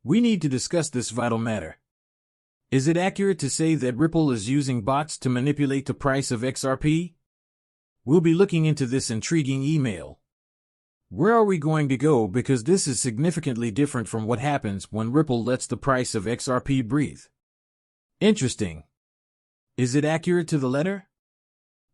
We need to discuss this vital matter. Is it accurate to say that Ripple is using bots to manipulate the price of XRP? We'll be looking into this intriguing email. Where are we going to go, because this is significantly different from what happens when Ripple lets the price of XRP breathe? Interesting. Is it accurate to the letter?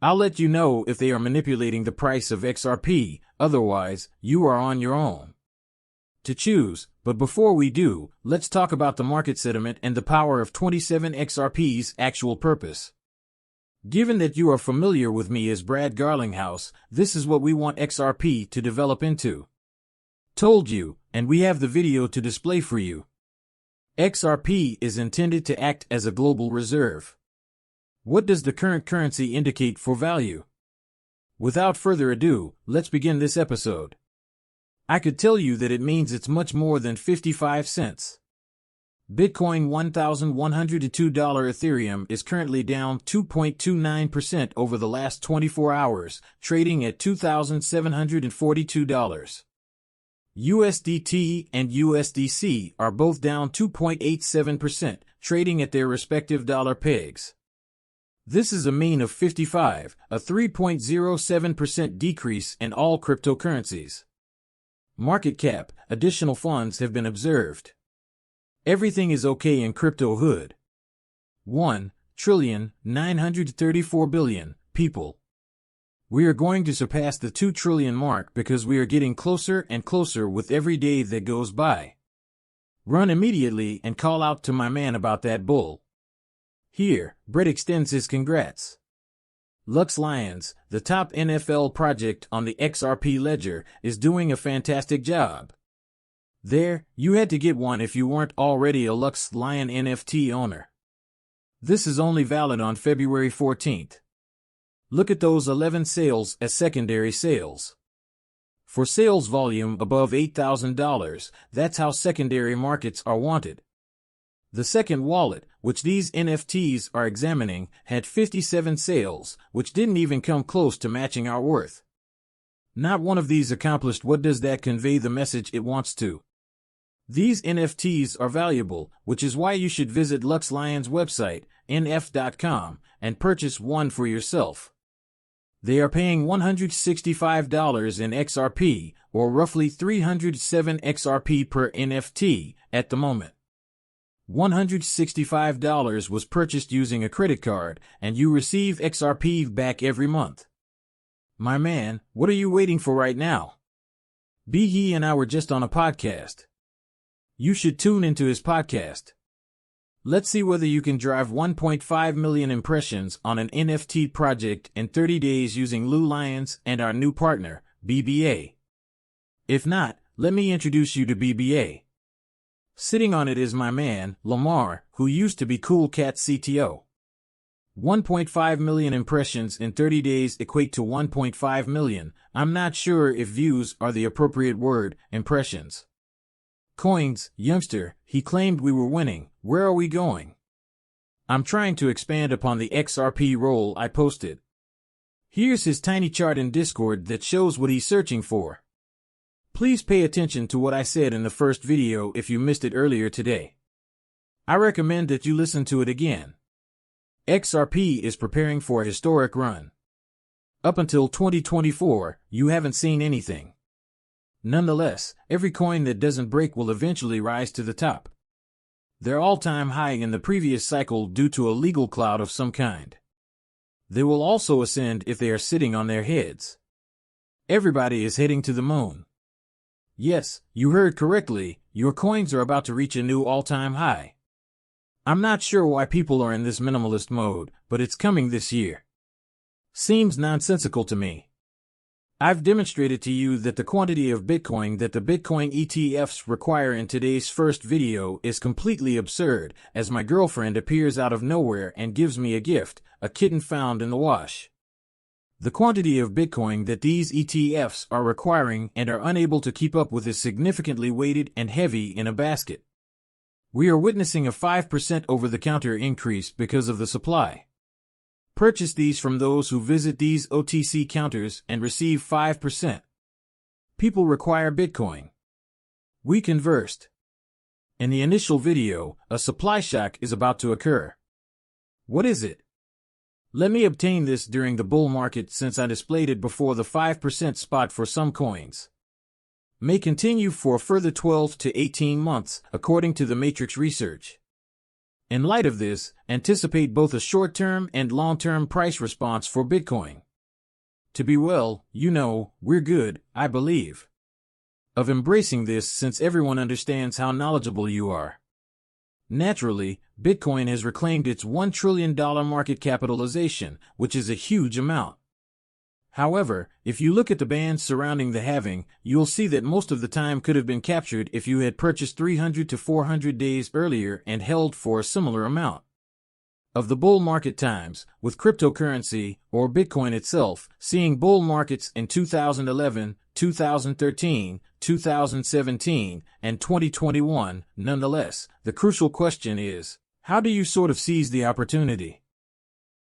I'll let you know if they are manipulating the price of XRP, otherwise, you are on your own to choose. But before we do, let's talk about the market sentiment and the power of 27 XRP's actual purpose. Given that you are familiar with me as Brad Garlinghouse, this is what we want XRP to develop into. Told you, and we have the video to display for you. XRP is intended to act as a global reserve. What does the current currency indicate for value? Without further ado, let's begin this episode. I could tell you that it means it's much more than 55 cents. Bitcoin $1,102 Ethereum is currently down 2.29% over the last 24 hours, trading at $2,742. USDT and USDC are both down 2.87%, trading at their respective dollar pegs. This is a mean of 55, a 3.07% decrease in all cryptocurrencies. Market cap, additional funds have been observed. Everything is okay in crypto hood. 1,934,000,000,000 people. We are going to surpass the 2 trillion mark because we are getting closer and closer with every day that goes by. Run immediately and call out to my man about that bull. Here, Brett extends his congrats. Lux Lions, the top NFL project on the XRP ledger, is doing a fantastic job. There, you had to get one if you weren't already a Lux Lion NFT owner. This is only valid on February 14th. Look at those 11 sales as secondary sales. For sales volume above $8,000, that's how secondary markets are wanted. The second wallet, which these NFTs are examining, had 57 sales, which didn't even come close to matching our worth. Not one of these accomplished what does that convey the message it wants to. These NFTs are valuable, which is why you should visit Lux Lion's website, nf.com, and purchase one for yourself. They are paying $165 in XRP, or roughly 307 XRP per NFT, at the moment. $165 was purchased using a credit card, and you receive XRP back every month. My man, what are you waiting for right now? He and I were just on a podcast. You should tune into his podcast. Let's see whether you can drive 1.5 million impressions on an NFT project in 30 days using Lou Lions and our new partner, BBA. If not, let me introduce you to BBA. Sitting on it is my man, Lamar, who used to be Cool Cat's CTO. 1.5 million impressions in 30 days equate to 1.5 million. I'm not sure if views are the appropriate word, impressions. Coins, youngster, he claimed we were winning. Where are we going? I'm trying to expand upon the XRP role I posted. Here's his tiny chart in Discord that shows what he's searching for. Please pay attention to what I said in the first video if you missed it earlier today. I recommend that you listen to it again. XRP is preparing for a historic run. Up until 2024, you haven't seen anything. Nonetheless, every coin that doesn't break will eventually rise to the top. Their all-time high in the previous cycle due to a legal cloud of some kind. They will also ascend if they are sitting on their heads. Everybody is heading to the moon. Yes, you heard correctly, your coins are about to reach a new all-time high. I'm not sure why people are in this minimalist mode, but it's coming this year. Seems nonsensical to me. I've demonstrated to you that the quantity of Bitcoin that the Bitcoin ETFs require in today's first video is completely absurd, as my girlfriend appears out of nowhere and gives me a gift, a kitten found in the wash. The quantity of Bitcoin that these ETFs are requiring and are unable to keep up with is significantly weighted and heavy in a basket. We are witnessing a 5% over-the-counter increase because of the supply. Purchase these from those who visit these OTC counters and receive 5%. People require Bitcoin. We conversed. In the initial video, a supply shock is about to occur. What is it? Let me obtain this during the bull market since I displayed it before the 5% spot for some coins. May continue for a further 12 to 18 months, according to the Matrix research. In light of this, anticipate both a short-term and long-term price response for Bitcoin. To be well, we're good, I believe, of embracing this since everyone understands how knowledgeable you are. Naturally, Bitcoin has reclaimed its $1 trillion market capitalization, which is a huge amount. However, if you look at the bands surrounding the halving, you'll see that most of the time could have been captured if you had purchased 300 to 400 days earlier and held for a similar amount. Of the bull market times, with cryptocurrency, or Bitcoin itself, seeing bull markets in 2011, 2013, 2017, and 2021, nonetheless, the crucial question is, how do you sort of seize the opportunity?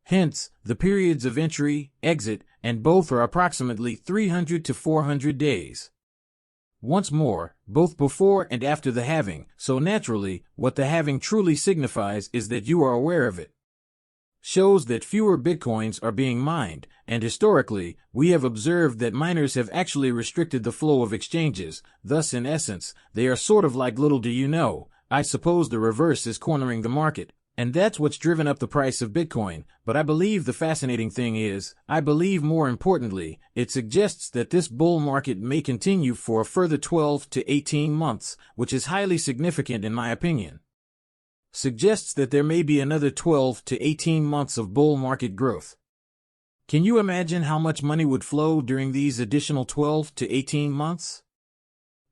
Hence, the periods of entry, exit, and both are approximately 300 to 400 days. Once more, both before and after the halving, so naturally, what the halving truly signifies is that you are aware of it. Shows that fewer Bitcoins are being mined, and historically, we have observed that miners have actually restricted the flow of exchanges, thus in essence, they are sort of like little do you know. I suppose the reverse is cornering the market, and that's what's driven up the price of Bitcoin, but I believe the fascinating thing is, more importantly, it suggests that this bull market may continue for a further 12 to 18 months, which is highly significant in my opinion. Suggests that there may be another 12 to 18 months of bull market growth. Can you imagine how much money would flow during these additional 12 to 18 months?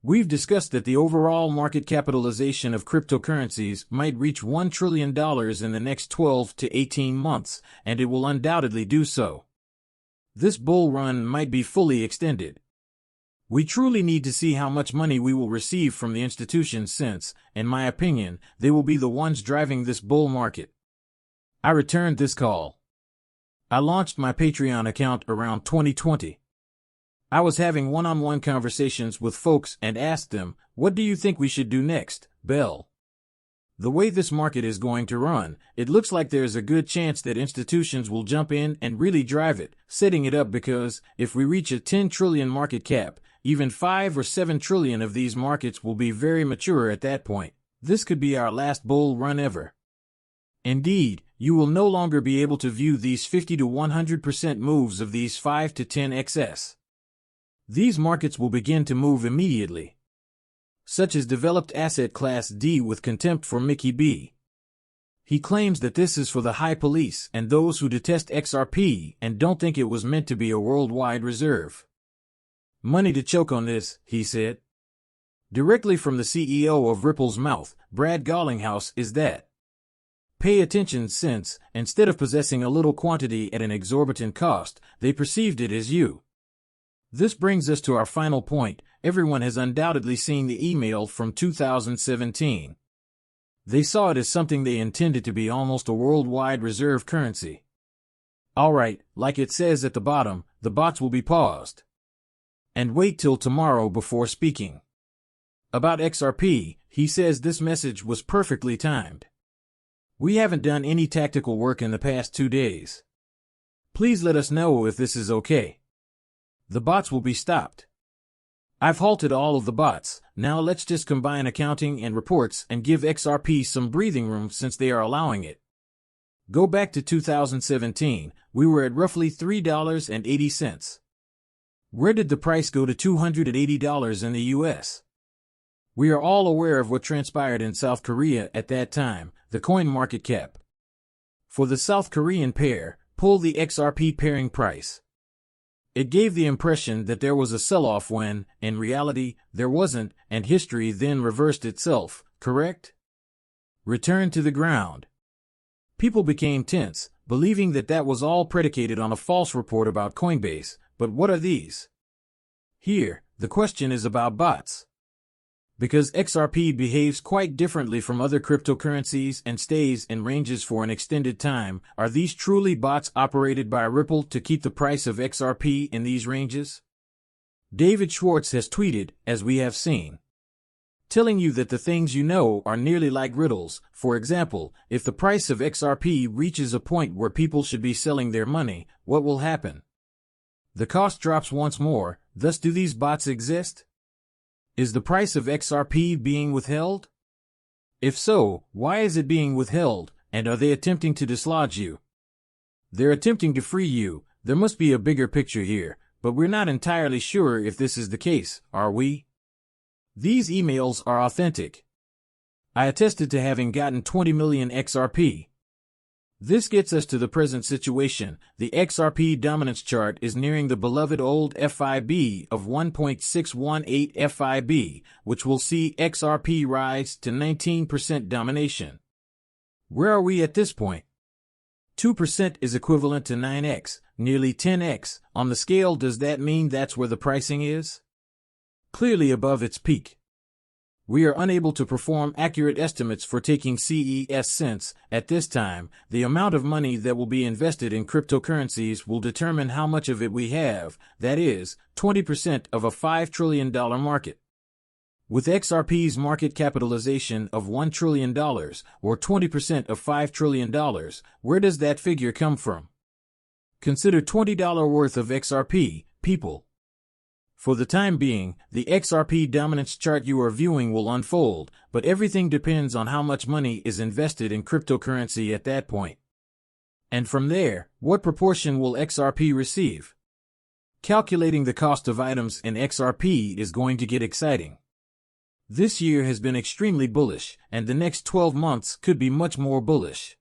We've discussed that the overall market capitalization of cryptocurrencies might reach $1 trillion in the next 12 to 18 months, and it will undoubtedly do so. This bull run might be fully extended. We truly need to see how much money we will receive from the institutions since, in my opinion, they will be the ones driving this bull market. I returned this call. I launched my Patreon account around 2020. I was having one-on-one conversations with folks and asked them, what do you think we should do next, Bell? The way this market is going to run, it looks like there's a good chance that institutions will jump in and really drive it, setting it up because, if we reach a 10 trillion market cap, even 5 or 7 trillion of these markets will be very mature at that point. This could be our last bull run ever. Indeed, you will no longer be able to view these 50 to 100% moves of these 5 to 10xs. These markets will begin to move immediately, such as developed asset class D with contempt for Mickey B. He claims that this is for the high police and those who detest XRP and don't think it was meant to be a worldwide reserve. Money to choke on this, he said. Directly from the CEO of Ripple's mouth, Brad Garlinghouse, is that. Pay attention since, instead of possessing a little quantity at an exorbitant cost, they perceived it as you. This brings us to our final point. Everyone has undoubtedly seen the email from 2017. They saw it as something they intended to be almost a worldwide reserve currency. Alright, like it says at the bottom, the bots will be paused. And wait till tomorrow before speaking. About XRP, he says this message was perfectly timed. We haven't done any tactical work in the past 2 days. Please let us know if this is okay. The bots will be stopped. I've halted all of the bots. Now let's just combine accounting and reports and give XRP some breathing room since they are allowing it. Go back to 2017, we were at roughly $3.80. Where did the price go to $280 in the US? We are all aware of what transpired in South Korea at that time, the coin market cap. For the South Korean pair, pull the XRP pairing price. It gave the impression that there was a sell-off when, in reality, there wasn't, and history then reversed itself, correct? Return to the ground. People became tense, believing that that was all predicated on a false report about Coinbase, but what are these? Here, the question is about bots. Because XRP behaves quite differently from other cryptocurrencies and stays in ranges for an extended time, are these truly bots operated by Ripple to keep the price of XRP in these ranges? David Schwartz has tweeted, as we have seen. telling you that the things you know are nearly like riddles. For example, if the price of XRP reaches a point where people should be selling their money, what will happen? The cost drops once more, thus do these bots exist? Is the price of XRP being withheld? If so, why is it being withheld, and are they attempting to dislodge you? They're attempting to free you. There must be a bigger picture here, but we're not entirely sure if this is the case, are we? These emails are authentic. I attested to having gotten 20 million XRP. This gets us to the present situation. The XRP dominance chart is nearing the beloved old FIB of 1.618 FIB, which will see XRP rise to 19% domination. Where are we at this point? 2% is equivalent to 9x, nearly 10x. On the scale, does that mean that's where the pricing is? Clearly above its peak. We are unable to perform accurate estimates for taking CES since, at this time, the amount of money that will be invested in cryptocurrencies will determine how much of it we have, that is, 20% of a $5 trillion market. With XRP's market capitalization of $1 trillion, or 20% of $5 trillion, where does that figure come from? Consider $20 worth of XRP, people. For the time being, the XRP dominance chart you are viewing will unfold, but everything depends on how much money is invested in cryptocurrency at that point. And from there, what proportion will XRP receive? Calculating the cost of items in XRP is going to get exciting. This year has been extremely bullish, and the next 12 months could be much more bullish.